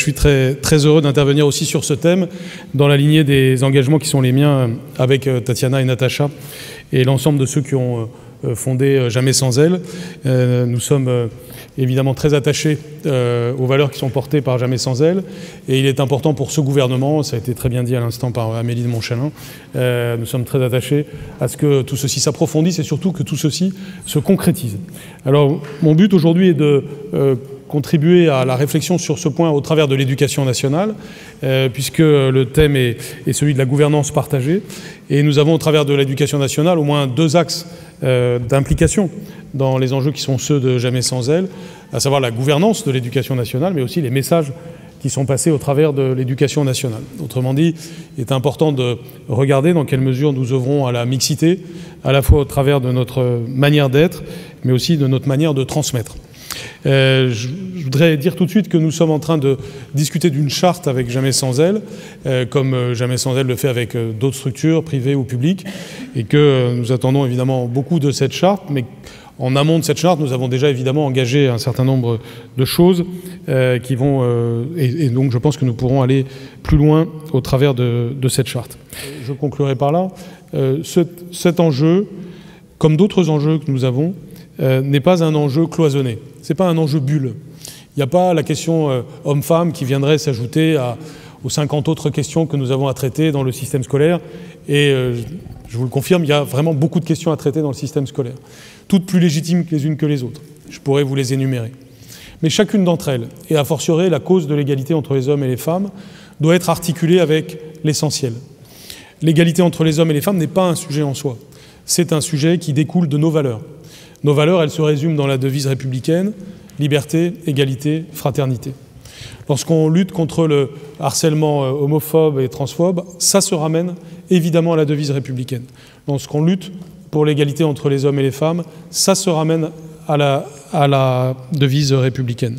Je suis très heureux d'intervenir aussi sur ce thème, dans la lignée des engagements qui sont les miens avec Tatiana et Natacha et l'ensemble de ceux qui ont fondé Jamais sans elle. Nous sommes évidemment très attachés aux valeurs qui sont portées par Jamais sans elle, et il est important pour ce gouvernement, ça a été très bien dit à l'instant par Amélie de Montchalin, nous sommes très attachés à ce que tout ceci s'approfondisse et surtout que tout ceci se concrétise. Alors mon but aujourd'hui est de contribuer à la réflexion sur ce point au travers de l'éducation nationale, puisque le thème est celui de la gouvernance partagée. Et nous avons au travers de l'éducation nationale au moins deux axes d'implication dans les enjeux qui sont ceux de Jamais sans elle, à savoir la gouvernance de l'éducation nationale, mais aussi les messages qui sont passés au travers de l'éducation nationale. Autrement dit, il est important de regarder dans quelle mesure nous œuvrons à la mixité, à la fois au travers de notre manière d'être, mais aussi de notre manière de transmettre. Je voudrais dire tout de suite que nous sommes en train de discuter d'une charte avec Jamais sans elle, comme Jamais sans elle le fait avec d'autres structures, privées ou publiques, et que nous attendons évidemment beaucoup de cette charte, mais en amont de cette charte, nous avons déjà évidemment engagé un certain nombre de choses qui vont... et donc je pense que nous pourrons aller plus loin au travers de cette charte. Je conclurai par là. Cet enjeu, comme d'autres enjeux que nous avons, n'est pas un enjeu cloisonné. Ce n'est pas un enjeu bulle. Il n'y a pas la question homme-femme qui viendrait s'ajouter aux 50 autres questions que nous avons à traiter dans le système scolaire. Et je vous le confirme, il y a vraiment beaucoup de questions à traiter dans le système scolaire, toutes plus légitimes les unes que les autres. Je pourrais vous les énumérer. Mais chacune d'entre elles, et a fortiori la cause de l'égalité entre les hommes et les femmes, doit être articulée avec l'essentiel. L'égalité entre les hommes et les femmes n'est pas un sujet en soi. C'est un sujet qui découle de nos valeurs. Nos valeurs, elles se résument dans la devise républicaine, liberté, égalité, fraternité. Lorsqu'on lutte contre le harcèlement homophobe et transphobe, ça se ramène évidemment à la devise républicaine. Lorsqu'on lutte pour l'égalité entre les hommes et les femmes, ça se ramène à la devise républicaine.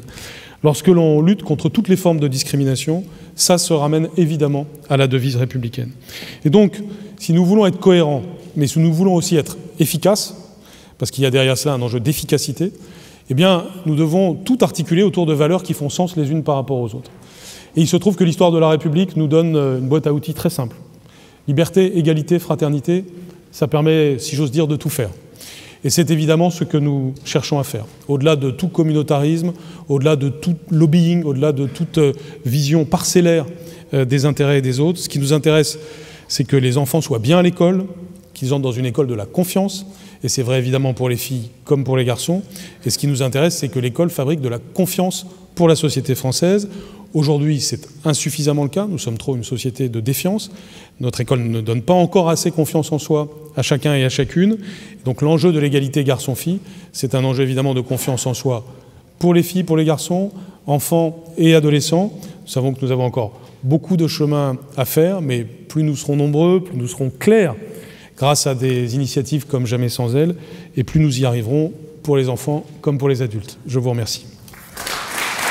Lorsque l'on lutte contre toutes les formes de discrimination, ça se ramène évidemment à la devise républicaine. Et donc, si nous voulons être cohérents, mais si nous voulons aussi être efficaces, parce qu'il y a derrière cela un enjeu d'efficacité, eh bien, nous devons tout articuler autour de valeurs qui font sens les unes par rapport aux autres. Et il se trouve que l'histoire de la République nous donne une boîte à outils très simple. Liberté, égalité, fraternité, ça permet, si j'ose dire, de tout faire. Et c'est évidemment ce que nous cherchons à faire. Au-delà de tout communautarisme, au-delà de tout lobbying, au-delà de toute vision parcellaire des intérêts et des autres, ce qui nous intéresse, c'est que les enfants soient bien à l'école, qu'ils entrent dans une école de la confiance, et c'est vrai évidemment pour les filles comme pour les garçons. Et ce qui nous intéresse, c'est que l'école fabrique de la confiance pour la société française. Aujourd'hui, c'est insuffisamment le cas. Nous sommes trop une société de défiance. Notre école ne donne pas encore assez confiance en soi à chacun et à chacune. Donc l'enjeu de l'égalité garçon-fille, c'est un enjeu évidemment de confiance en soi pour les filles, pour les garçons, enfants et adolescents. Nous savons que nous avons encore beaucoup de chemin à faire, mais plus nous serons nombreux, plus nous serons clairs grâce à des initiatives comme Jamais sans elle, et plus nous y arriverons pour les enfants comme pour les adultes. Je vous remercie.